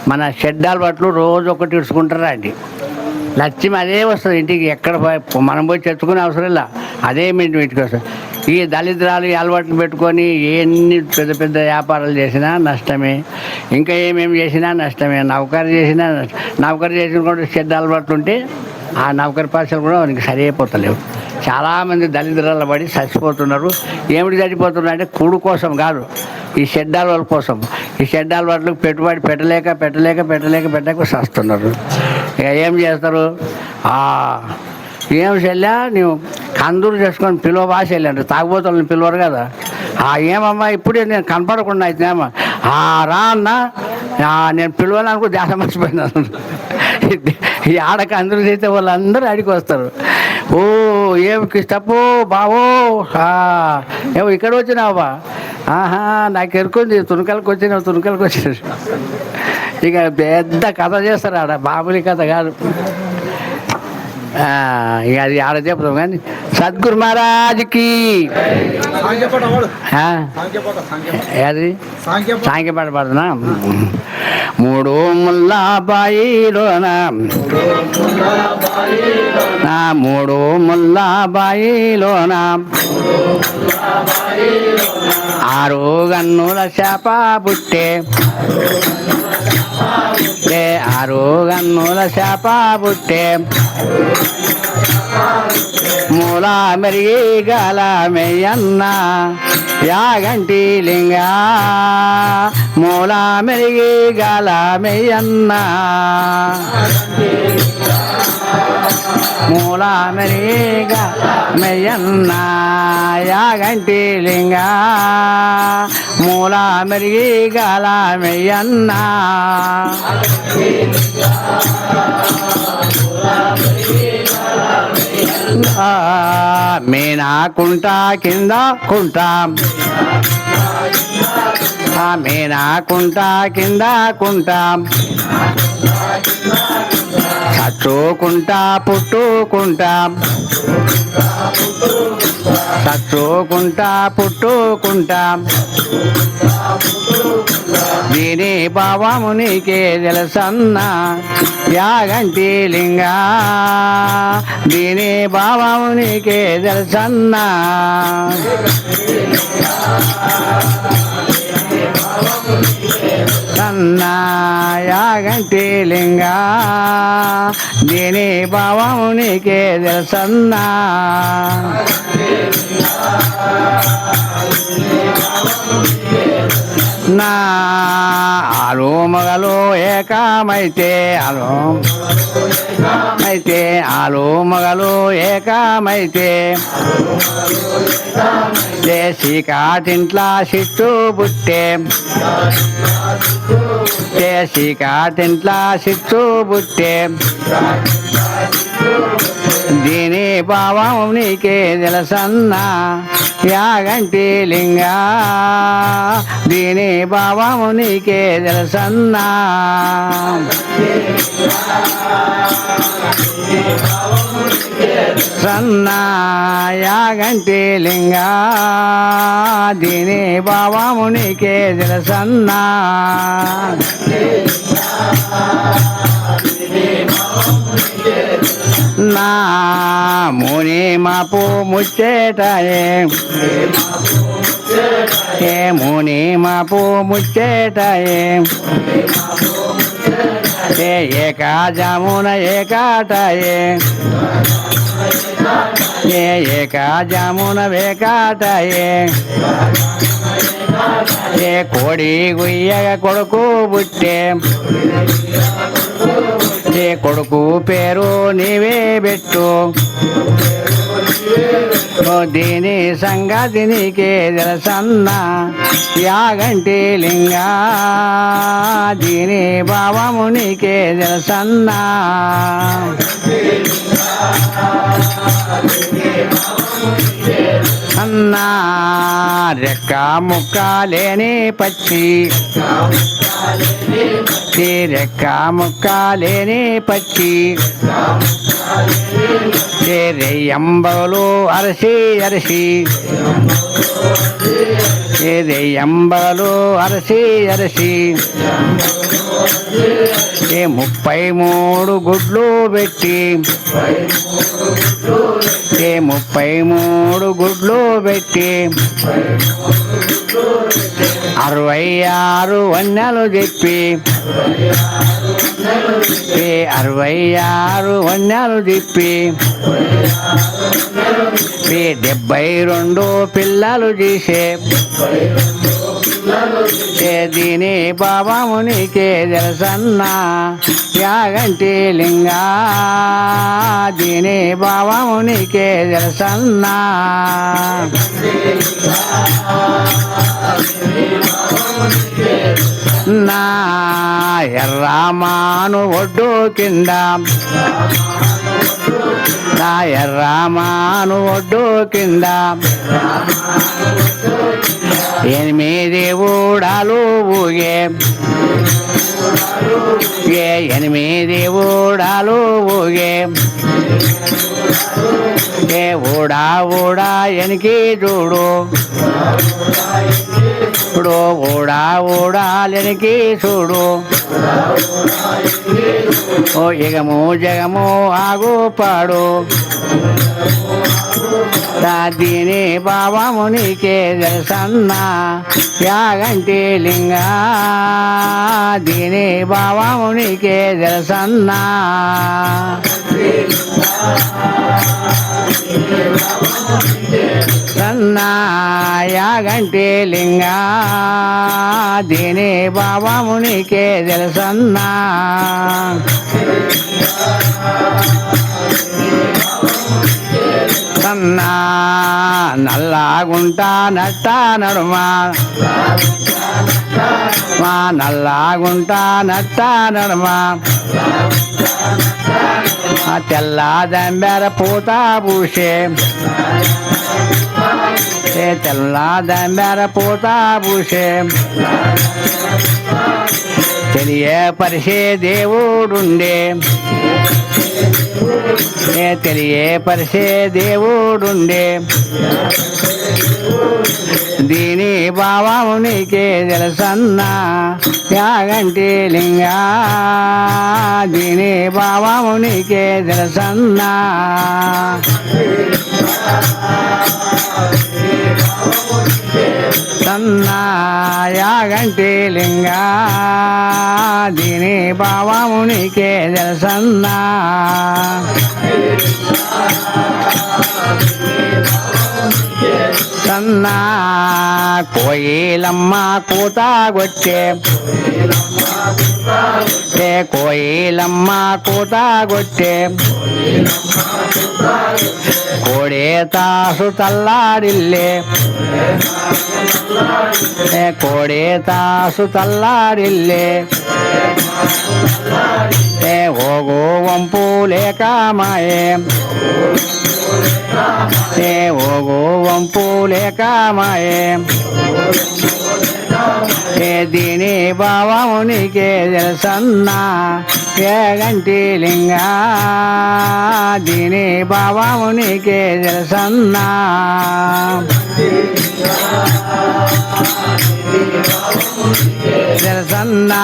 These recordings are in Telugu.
మన షెడ్డాల బట్టలు రోజు ఒకటి ఇడుచుకుంటారా అండి. లక్ష్యం అదే వస్తుంది ఇంటికి. ఎక్కడ మనం పోయి తెచ్చుకునే అవసరం ఇలా, అదే మీ ఇంటికి వస్తుంది. ఈ దళిద్రాలు ఈ అలవాట్లు పెట్టుకొని ఎన్ని పెద్ద పెద్ద వ్యాపారాలు చేసినా నష్టమే, ఇంకా ఏమేమి చేసినా నష్టమే. నౌకరీ చేసినా నౌకరీ చేసిన కూడా చెడ్డ అలవాట్లు ఉంటే ఆ నౌకరీ పైసలు కూడా మనకి సరైపోతలేవు. చాలామంది దళిద్రాల పడి చచ్చిపోతున్నారు. ఏమిటి చచ్చిపోతున్నారు అంటే కూడు కోసం కాదు, ఈ షెడ్ అలవాట్ల కోసం. ఈ షెడ్ అలవాట్లకు పెట్టుబడి పెట్టలేక చస్తున్నారు. ఇక ఏం చేస్తారు? ఏం చెల్లా నువ్వు కందూరు చేసుకొని పిలువ భాష వెళ్ళండి, తాగుబోతులను పిలవరు కదా. ఏమమ్మా ఇప్పుడే నేను కనపడకుండా అయితేనేమో రా అన్న, నేను పిలవాలనుకో దేశ మర్చిపోయినాను. ఈ ఆడక అందరూ చేస్తే వాళ్ళందరూ అడిగి వస్తారు. ఓ ఏం కిష్టపో బావో, ఏమో ఇక్కడ వచ్చినావా? నాకు ఎరుకుంది, తునకలకు వచ్చినావు. ఇక పెద్ద కథ చేస్తారు ఆడ, మామూలు కథ కాదు. ఇక అది ఆడ చెప్తాం కానీ సద్గురు మహారాజ్కి అది సాంఖ్యపాట పాడుతున్నా. మూడు ముల్లాబాయిలోనా మూడు ముల్లాబాయిలోనా 6 గన్నుల చేప పుట్టే 6 గన్నుల చేప పుట్టే మూల మెరిగి గల మెయ్యన్న యాగంటి లింగా మూల మెరిగి గల మెయ్యన్న మూల మెరిగి గల మెయ్యన్న యాగంటి లింగా మూల మెరిగి గల మెయ్యన్న మీనా కుంట కింద కుంటాం మీనా కుంట కింద కుంటాం చచ్చుకుంటా పుట్టుకుంటాం చచ్చుకుంటా పుట్టుకుంటాం దీని భావము నీకే తెలుసన్నా యాగంటి లింగా దీని భావము నీకే తెలుసన్నా సన్నా యాగంటి లింగా దీని భావము నీకే తెలుసన్నా నా ఆలు మగలు ఏకమైతే ఆలు మగలు ఏకమైతే దేశీ కాటింట్లా సిట్టు బుట్టే దేశీ కాటింట్లా సిట్టు బుట్టే దీని భావం నీకే తెలుసన్నా యాగంటి లింగా దీని భావం నీకే తెలుసన్నా సన్నా యాగంటి లింగా దీని భావము నీకే తెలుసన్నా నా ముని మాపు ముచ్చేటాయే ముని మాపు ముచ్చేటాయే ఏకా జామున ఏకాటాయే ఏకా జామున వేకాటాయే కోడి గుయ్యగా కొడుకు పుట్టే కొడుకు పేరు నీవే పెట్టు దీని సంగతి నీకే తెలుసన్నా యాగంటి లింగా దీని భావము నీకే తెలుసన్నా అన్నా రెక్క ముక్క లేని పచ్చి రెక్క ముక్క లేని పచ్చి రేయంబలు అరసి ఏది ఎంబలు అరసి అరసి 33 గుడ్లు పెట్టి 33 గుడ్లు పెట్టి 66 వన్నెలు చెప్పి 66 వన్నెలు చెప్పి 72 పిల్లలు చేసే దీని బాబామునికే తెలుసన్నా యాగంటి లింగా దీని బాబామునికే తెలుసన్నా నా ఎర్రామాను ఒడ్డు కింద నా ఎర్రామాను ఒడ్డు కింద 8 ఊడాలు ఊగే 8 ఊడాలు ఊగే ఊడా ఊడా ఎనికి చూడు ఇప్పుడు ఊడా ఊడాలెనికి చూడు ఓ ఎగము జగము ఆగు పాడు దీని బాబామునికే తెలుసన్నా యాగంటి లింగా దీని బాబామునికే తెలుసన్నా సన్నా యాగంటి లింగా దీని బాబామునికే తెలుసన్నా సన్నా నల్లాగుంటా నట్ట నడుమా మా నల్లాగుంటా నట్ట నడుమా తెల్ల దంబెర పూత పూసే తెల్ల దంబెర పూత పూసే తెలియపరిచే దేవుడుండే తెలియపరిచే దేవుడుండే దీని బాబామునికే తెలుసన్నా యాగంటి లింగా దీని బాబామునికే తెలుసన్నా సన్నా యాగంటి లింగా దీని బాబామునికే తెలుసన్నా సన్నా కోయిలమ్మ కూత కొట్టే కోయిలమ్మ కూత కొట్టే కోడే తాసు తల్లాడిల్లే కోడే తాసు తల్లాడిల్లే ఓగో వంపు లేక మాయే ఓగో వంపు లేక మాయే దీని బాబామునికే తెలుసన్నా యాగంటి లింగా దీని బాబామునికే తెలుసన్నా తెలుసన్నా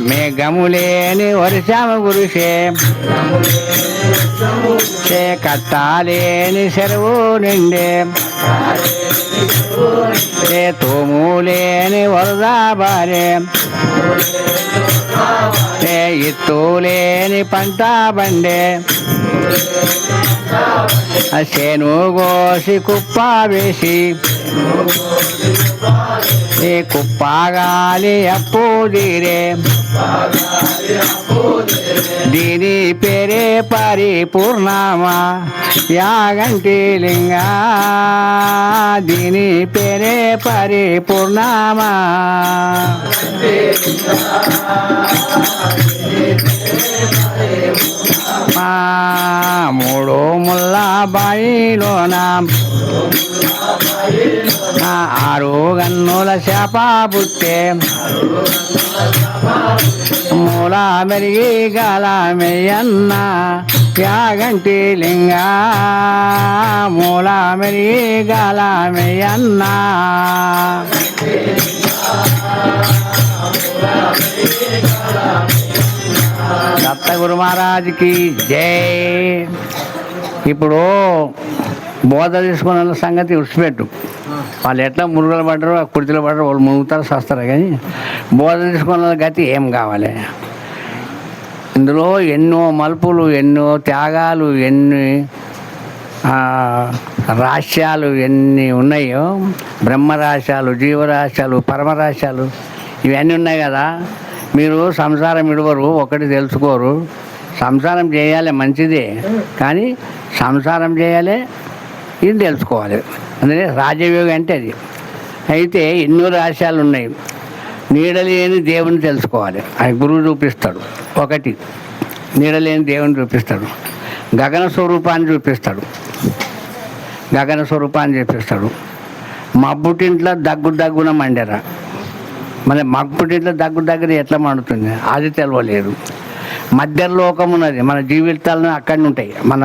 మేఘములేని వర్షము కురిసే కట్టాలేని చెరువు నిండే తోములేని వరద బారే ఇత్తులేని పంట బండే చేను కోసి కుప్ప వేసి కుప్పగాలి అప్పు తీరే దీని పేరే పరిపూర్ణమా యాగంటి లింగా దీని పేరే పరిపూర్ణమా మూడు ముల్ల బాయిలోన 6 గన్నుల చేప పుట్టే మూల మెరిగి గల మెయ్యన్న యాగంటి లింగా మూలమెరి గలమె అన్నా దత్తగురు మహారాజ్కి జై. ఇప్పుడు బోధ తీసుకున్న సంగతి విడిచిపెట్టు. వాళ్ళు ఎట్లా మురుగులు పడ్డారు, కుర్చీలు పడ్డారు, వాళ్ళు మునుగుతారు వస్తారు. కానీ బోధ తీసుకున్న గతి ఏం కావాలి? ఇందులో ఎన్నో మలుపులు, ఎన్నో త్యాగాలు, ఎన్ని రహస్యాలు ఎన్ని ఉన్నాయో, బ్రహ్మరహస్యాలు, జీవరహస్యాలు, పరమరహస్యాలు ఇవన్నీ ఉన్నాయి కదా. మీరు సంసారం విడవరు, ఒకటి తెలుసుకోరు. సంసారం చేయాలి మంచిదే, కానీ సంసారం చేయాలి, ఇది తెలుసుకోవాలి. అందుకే రాజయోగి అంటే అది. అయితే ఎన్నో రహస్యాలు ఉన్నాయి. నీడలేని దేవుని తెలుసుకోవాలి, అది గురువు చూపిస్తాడు. ఒకటి నీడలేని దేవుని చూపిస్తాడు, గగన స్వరూపాన్ని చూపిస్తాడు, గగన స్వరూపాన్ని చూపిస్తాడు. మబ్బుటింట్లో దగ్గున మండెరా, మన మబ్బుటింట్లో దగ్గర ఎట్లా మండుతుంది అది తెలవలేదు. మధ్య లోకం ఉన్నది, మన జీవితాలను అక్కడనే ఉంటాయి, మన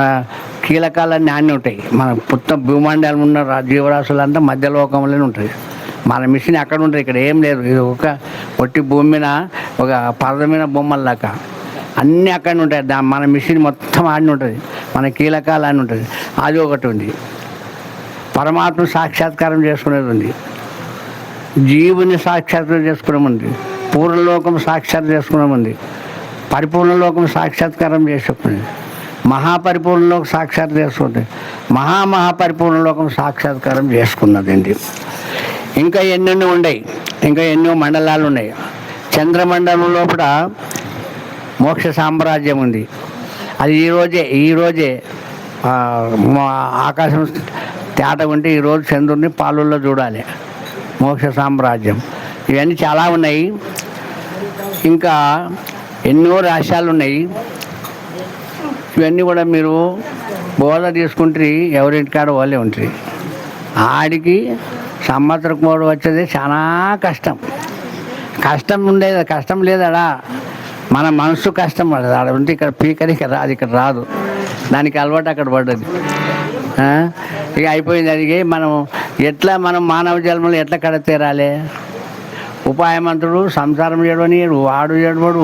కీలకాలన్నీ అన్నీ ఉంటాయి. మన మొత్తం భూమండలం ఉన్న జీవరాశులంతా మధ్య లోకంలోనే ఉంటుంది. మన మిషన్ అక్కడ ఉంటుంది, ఇక్కడ ఏం లేదు. ఇది ఒక పొట్టి భూమి మీద ఒక పరదమైన బొమ్మల్లాక అన్నీ అక్కడనే ఉంటాయి. మన మిషన్ మొత్తం ఆడిని ఉంటుంది, మన కీలకాలు అని ఉంటుంది. అది ఒకటి ఉంది. పరమాత్మ సాక్షాత్కారం చేసుకునేది ఉంది, జీవుని సాక్షాత్కారం చేసుకునే ఉంది, పూర్ణలోకం సాక్షాత్ చేసుకునే ఉంది, పరిపూర్ణ లోకం సాక్షాత్కారం చేసుకునేది, మహాపరిపూర్ణలోకం సాక్షాత్ చేసుకుంది, మహాపరిపూర్ణ లోకం సాక్షాత్కారం చేసుకున్నదండి. ఇంకా ఎన్నెన్నో ఉన్నాయి, ఇంకా ఎన్నో మండలాలు ఉన్నాయి. చంద్రమండలం లోపల మోక్ష సామ్రాజ్యం ఉంది. అది ఈరోజే ఆకాశం తేట ఉంటే ఈరోజు చంద్రుడిని పాలుల్లో చూడాలి. మోక్ష సామ్రాజ్యం ఇవన్నీ చాలా ఉన్నాయి. ఇంకా ఎన్నో రహస్యాలు ఉన్నాయి. ఇవన్నీ కూడా మీరు బోధ తీసుకుంటే ఎవరింటికాడ వాళ్ళే ఉంటుంది. ఆడికి సంవత్సరం కూడా వచ్చేది చాలా కష్టం లేదడా. మన మనసు కష్టం పడదు. ఆడ ఉంటే ఇక్కడ పీకరికి రాదు, ఇక్కడ రాదు. దానికి అలవాటు అక్కడ పడ్డది. ఇక అయిపోయింది. అది మనం మానవ జన్మలు ఎట్లా కడతీరాలి? ఉపాయమంతుడు సంసారం చేయడని వాడు జడపడు,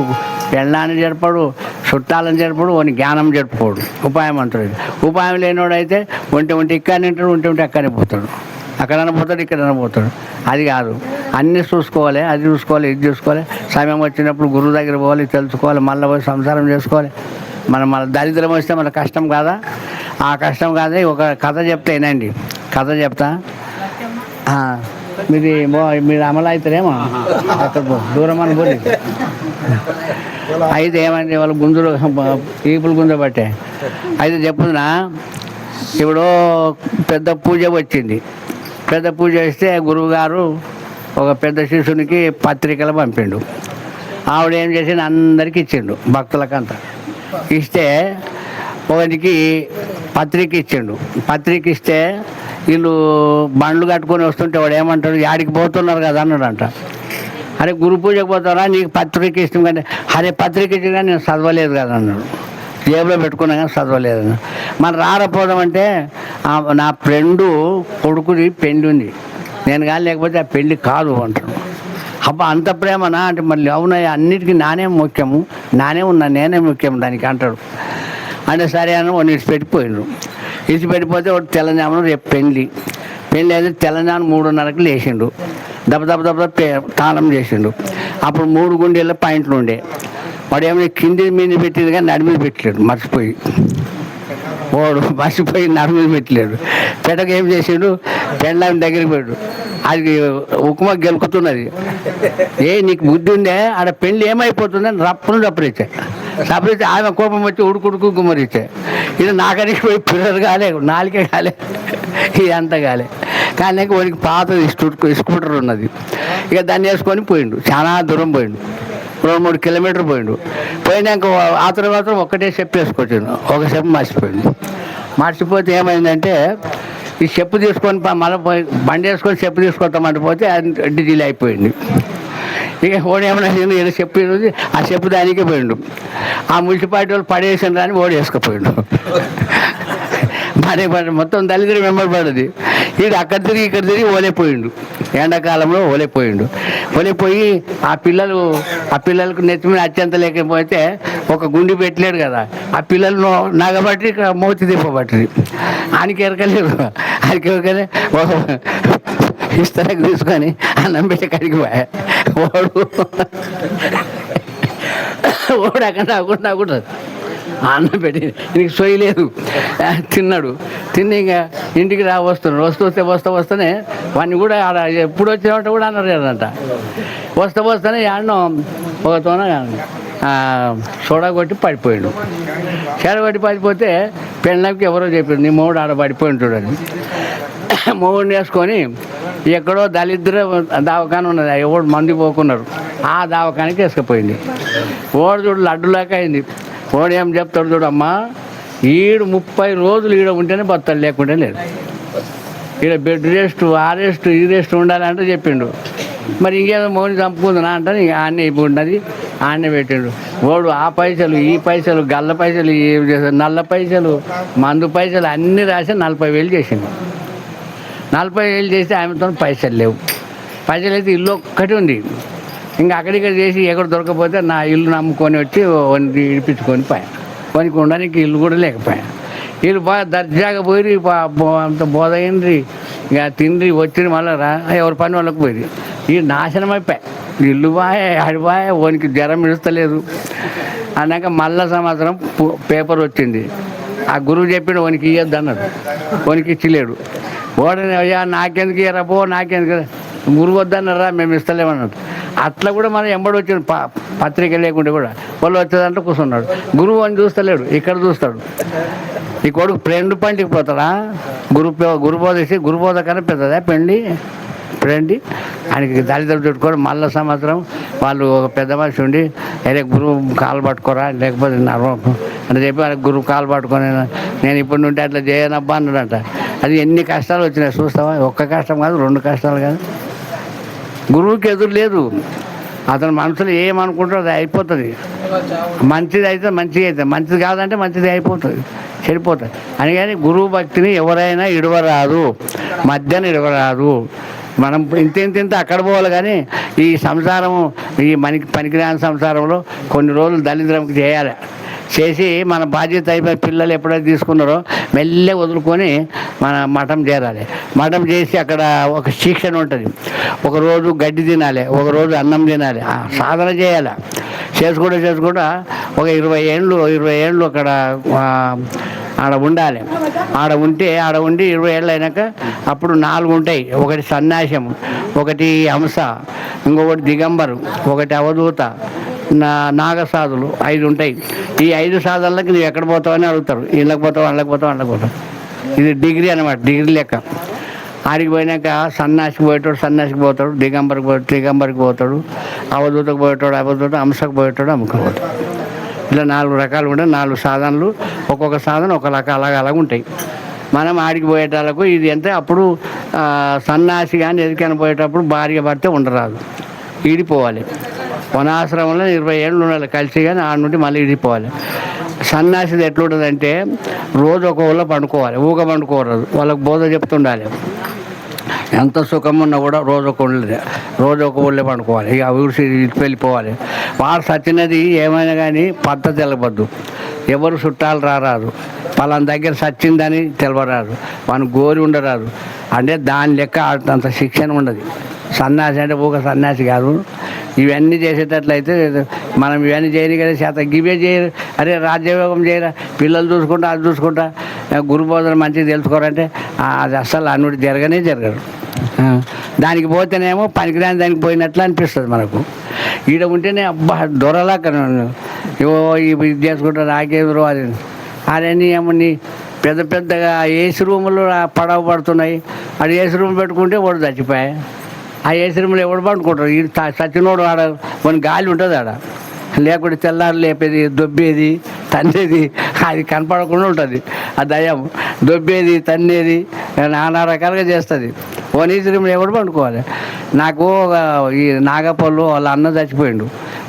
పెళ్ళాన్ని జడపడు, చుట్టాలను జడపడు, వాని జ్ఞానం జరుపుకోడు. ఉపాయమంతుడు. ఉపాయం లేనివాడు అయితే ఒంటి ఇక్కడనే ఉంటాడు, ఒంటి అక్కడనే పోతాడు, అక్కడనే పోతాడు, ఇక్కడనే పోతాడు. అది కాదు, అన్నీ చూసుకోవాలి, అది చూసుకోవాలి, ఇది చూసుకోవాలి. సమయం వచ్చినప్పుడు గురువు దగ్గర పోవాలి, తెలుసుకోవాలి, మళ్ళీ పోయి సంసారం చేసుకోవాలి. మన దరిద్రం వస్తే మన కష్టం కాదా? ఆ కష్టం కాదే. ఒక కథ చెప్తా వినండి, కథ చెప్తా. మీరు అమలు అవుతారేమో, అక్కడ దూరం అని పోలే. అయితే ఏమంటే వాళ్ళు గుంజులు ఈపులు గుంజబట్టే. అయితే చెప్పుతున్నా, ఇప్పుడు పెద్ద పూజ వచ్చింది. పెద్ద పూజ చేస్తే గురువుగారు ఒక పెద్ద శిష్యునికి పత్రికలు పంపిండు. ఆవిడ ఏం చేసిండు, అందరికీ ఇచ్చిండు, భక్తులకంతా ఇస్తే ఒకరికి పత్రిక ఇచ్చిండు. పత్రిక ఇస్తే వీళ్ళు బండ్లు కట్టుకొని వస్తుంటే వాడు ఏమంటాడు, యాడికి పోతున్నారు కదా అన్నాడంట. అరే గురు పూజకు పోతారా, నీకు పత్రిక ఇష్టం కంటే, అరే పత్రిక ఇచ్చి కానీ నేను చదవలేదు కదా అన్నాడు. జేబులో పెట్టుకున్నా కానీ చదవలేదు అన్నాడు. మనం రారపోదామంటే నా ఫ్రెండు కొడుకుది పెళ్ళి ఉంది, నేను కానీ లేకపోతే ఆ పెళ్ళి కాదు అంటాడు. అబ్బా అంత ప్రేమనా అంటే, మళ్ళీ అవునయ్యా అన్నిటికీ నానే ముఖ్యము, నేనే ముఖ్యం దానికి అంటాడు. అంటే సరే అని వాడిని ఇడిచిపెట్టిపోయిండు. ఇడిచిపెట్టిపోతే వాడు తెలంగాణ రేపు పెళ్ళి అయితే తెలంగాణ 3:30కి లేచిండు. దెబ్బ తాళం చేసిండు. అప్పుడు 3 గుండెల్లో పాయింట్లు ఉండే. వాడు ఏమైనా కింది మీద పెట్టింది కానీ నడి మీద పెట్టలేడు, మర్చిపోయి నడి మీద పెట్టలేడు. పెట్టక ఏం చేసిండు, పెళ్ళాం దగ్గరికి పోయాడు. అది ఉక్మా గెలుకుతున్నది. నీకు బుద్ధి ఉందే, ఆడ పెళ్ళి ఏమైపోతుందని రప్పరిచ్చే ఆమె కోపం వచ్చి ఉడుకుడుకు గుమ్మరిచ్చే. ఇది నాకనికి పోయి పిల్లలు కాలే, నాలుకే కాలే, ఇదంతా కాలే. కానీ వాడికి పాతది స్కూటర్ ఉన్నది. ఇక దాన్ని వేసుకొని పోయిండు. చాలా దూరం పోయిండు, 2-3 కిలోమీటర్లు పోయిండు. పోయినాక ఆ తర్వాత ఒక్కటే చెప్పు వేసుకొచ్చాడు. ఒక చెప్పు మర్చిపోతే ఏమైందంటే, ఈ చెప్పు తీసుకొని మళ్ళీ పోయి బండి వేసుకొని చెప్పు తీసుకొస్తామంటే పోతే డిజిల్ అయిపోయింది. ఇక ఓడేమన్నా ఏదో చెప్పు ఆ చెప్పు దానికే పోయిండు. ఆ మున్సిపాలిటీ వాళ్ళు పడేసిన రాని ఓడేసుకుపోయిండు. మరి మొత్తం దళితులు వెంబడపడది. వీడు అక్కడ తిరిగి ఇక్కడ తిరిగి ఓలేపోయిండు. ఎండాకాలంలో ఓలేపోయిండు. ఓలేపోయి ఆ పిల్లలకు నెత్తి మీద అత్యంత లేకపోతే ఒక గుండి పెట్టలేడు కదా, ఆ పిల్లలు నగబట్టి ఇక్కడ మోతి తిప్పబట్టి ఆయనకి ఎరకలేదు. ఆయనకి ఎరకలే ఇస్తరకు తీసుకొని అన్నం పెట్టి కడిగి పోయా. ఓడు అక్కడ నాకుండా అన్నం పెట్టి ఇంటికి సొయ్యలేదు. తిన్నాడు. తిని ఇంకా ఇంటికి వస్తూనే వాడిని కూడా ఆడ ఎప్పుడు వచ్చేవాట కూడా అన్నారు కదంట. వస్తూనే ఆడనో ఒక తోన సోడా కొట్టి పడిపోయాడు. చెడగొట్టి పడిపోతే పెళ్ళకి ఎవరో చెప్పారు, నీ మొగుడు ఆడ పడిపోయి ఉంటాడని. మొగుడిని వేసుకొని ఎక్కడో దళిద్ర దావకాన ఉన్నది, ఎవడు మంది పోకున్నారు, ఆ దావకానికి వేసుకుపోయింది. ఓడు చూడు లడ్డులాక అయింది. ఓడు ఏం చెప్తాడు చూడమ్మా, ఈడు 30 రోజులు ఈడ ఉంటేనే బతాడు, లేకుంటే లేదు. ఈడ బెడ్ రెస్ట్, ఆ రెస్ట్, ఈ రెస్ట్ ఉండాలంటే చెప్పిండు. మరి ఇంకేదో మోని చంపుకుందా అంటే ఇక ఆన్నే ఉన్నది, ఆన్నే పెట్టిండు. ఓడు ఆ పైసలు, ఈ పైసలు, గల్ల పైసలు, నల్ల పైసలు, మందు పైసలు అన్నీ రాసి 40,000 చేసిండు. 40,000 చేస్తే ఆమెతో పైసలు లేవు. పైసలు అయితే ఇల్లు ఒక్కటి ఉంది. ఇంకా అక్కడిక్కడ చేసి ఎక్కడ దొరకపోతే నా ఇల్లు నమ్ముకొని వచ్చి ఇడిపించుకొని పోయా. పనికి ఉండడానికి ఇల్లు కూడా లేకపోయా. వీళ్ళు బాగా దర్జాగా పోయి అంత బోధ అయింది. ఇక తిండ్రి వచ్చింది, మళ్ళీ ఎవరి పని వాళ్ళకి పోయి ఈ నాశనం అయిపోయాయి. ఇల్లు బాయ్ ఆడిపోయా, ఓనికి జ్వరం ఇడుస్తలేదు. అన్నాక మళ్ళా సంవత్సరం పేపర్ వచ్చింది. ఆ గురువు చెప్పిన ఓనికి ఇవ్వద్దు అన్నాడు. ఓనికి ఇచ్చలేడు. ఓడని అయ్యా నాకెందుకు ఇయ్యరా పో, నాకెందుకు, గురువు వద్దన్నారా, మేము ఇస్తలేమన్నట్టు. అట్లా కూడా మనం ఎంబడి వచ్చిన పత్రిక లేకుంటే కూడా వాళ్ళు వచ్చేదంటే కూర్చున్నాడు. గురువు అని చూస్తలేడు, ఇక్కడ చూస్తాడు. ఈ కొడుకు ఫ్రెండ్ పంటికి పోతాడా, గురుబోధ ఇస్తే గురుబోధ కన్నా పెద్దదా ఫ్రెండ్ ఆయనకి దళితులు చుట్టుకొని మళ్ళీ సంవత్సరం వాళ్ళు ఒక పెద్ద మనిషి ఉండి అరే గురువు కాలు పట్టుకోరా, లేకపోతే అని చెప్పి వాళ్ళకి గురువు కాలు పట్టుకొని నేను ఇప్పుడు నుండి అట్లా చేయనబ్బా అన్నాడంట. అది ఎన్ని కష్టాలు వచ్చినాయి చూస్తావా, ఒక్క కష్టం కాదు, 2 కష్టాలు కాదు. గురువుకి ఎదురు లేదు. అతను మనసులో ఏమనుకుంటారో అది అయిపోతుంది. మంచిది అయితే మంచిగా అవుతుంది, మంచిది కాదంటే మంచిది అయిపోతుంది, చెడిపోతుంది. అని కానీ గురువు భక్తిని ఎవరైనా ఇడవరాదు, మధ్యన ఇడవరాదు. మనం ఇంత అక్కడ పోవాలి. కానీ ఈ సంసారం, ఈ పనికిరాని సంసారంలో కొన్ని రోజులు దళిద్రంకి చేయాలి. చేసి మన బాధ్యత అయిపోయి పిల్లలు ఎప్పుడైతే తీసుకున్నారో మెల్లె వదులుకొని మన మఠం చేరాలి. మఠం చేసి అక్కడ ఒక శిక్షణ ఉంటుంది. ఒకరోజు గడ్డి తినాలి, ఒకరోజు అన్నం తినాలి, సాధన చేయాలి. చేసుకుంటూ ఒక 20 ఏళ్ళు అక్కడ ఆడ ఉండాలి. ఆడ ఉండి 20 ఏళ్ళు అయినాక అప్పుడు 4 ఉంటాయి. ఒకటి సన్యాసం, ఒకటి హంస, ఇంకొకటి దిగంబరు, ఒకటి అవధూత, నాగసాధులు 5 ఉంటాయి. ఈ 5 సాధనలకి నువ్వు ఎక్కడ పోతావని అడుగుతారు. ఇళ్ళకి పోతావు. ఇది డిగ్రీ అనమాట, డిగ్రీ లెక్క. ఆడికి పోయినాక సన్యాసికి పోతాడు, దిగంబరికి పోతాడు, అవధూతకు పోయేటోడు, హంసకు పోయేటోడు, అమ్మకు పోతాడు. ఇలా 4 రకాలు ఉంటాయి. 4 సాధనలు, ఒక్కొక్క సాధన ఒక అలాగ ఉంటాయి. మనం ఆడికి పోయేటాలకు ఇది అంటే అప్పుడు సన్యాసి కానీ ఎదికని పోయేటప్పుడు భార్య భర్త ఉండరాదు, ఈడిపోవాలి. వనాశ్రమంలో 20 ఏళ్ళు ఉండాలి కలిసి, కానీ ఆడ నుండి మళ్ళీ ఈడిపోవాలి. సన్యాసిది ఎట్లుంటుందంటే రోజు ఒక ఊళ్ళో పండుకోవాలి, పండుకోరాదు. వాళ్ళకి బోధ చెప్తుండాలి. ఎంత సుఖం ఉన్నా కూడా రోజు ఒక ఊళ్ళో పండుకోవాలి. ఇక ఊసి వెళ్ళిపోవాలి. వాడు సచ్చినది ఏమైనా కానీ పద్ధతి తెలవద్దు. ఎవరు చుట్టాలు రారాదు, పలానా దగ్గర సచ్చిందని తెలవరాదు, వాని గోరి ఉండరాదు. అంటే దాని లెక్క అంత శిక్షణ ఉండదు. సన్యాసి అంటే సన్యాసి కాదు. ఇవన్నీ చేసేటట్లయితే మనం ఇవన్నీ చేయని కదా చేత ఇవే చేయరు. అరే రాజ్యయోగం చేయరా, పిల్లలు చూసుకుంటా, అది చూసుకుంటా, గురుబోధన మంచిగా తెలుసుకోరంటే అది అస్సలు అన్నుడి జరగదు. దానికి పోతేనేమో పనికిరాని దానికి పోయినట్లు అనిపిస్తుంది మనకు. ఈడ ఉంటేనే అబ్బా దొరలాక ఇది చేసుకుంటా నాకేదో అదని ఏమని పెద్దగా ఏసీ రూములు పడవ పడుతున్నాయి. అది ఏసీ రూమ్ పెట్టుకుంటే వాడు చచ్చిపోయాయి. ఆ ఏసీ రూమ్లో ఎవడు పడుకుంటారు? ఈ చచ్చినోడు ఆడ కొన్ని గాలి ఉంటుంది ఆడ, లేకుంటే తెల్లారు లేపేది, దొబ్బేది, తన్నేది, అది కనపడకుండా ఉంటుంది. ఆ దయ్యం దొబ్బేది, తన్నేది నానా రకాలుగా చేస్తుంది. ఓ ఏసీ రూమ్లో ఎవడు పండుకోవాలి? నాకు ఈ నాగపల్లు వాళ్ళ అన్న చచ్చిపోయిండు,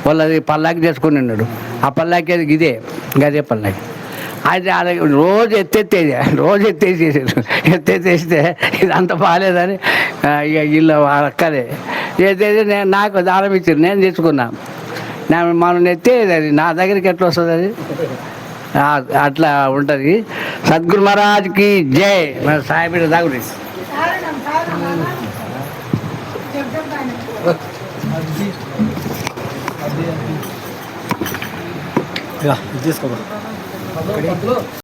వాళ్ళది పల్లాకి చేసుకుని ఉన్నాడు. ఆ పల్లాకి అది గదే పల్లాకి. అయితే అది రోజు ఎత్తేసేసారు. ఎత్తేసేస్తే ఇదంతా బాగాలేదని ఇక వీళ్ళు అక్కదే ఎత్తేసి నాకు దానం ఇచ్చారు, నేను తెచ్చుకున్నా. మనం ఎత్తేది అది నా దగ్గరికి ఎట్లా వస్తుంది అది, అట్లా ఉంటుంది. సద్గురు మహారాజ్కి జై. మన సాయిబీడ దాగురి తీసుకో.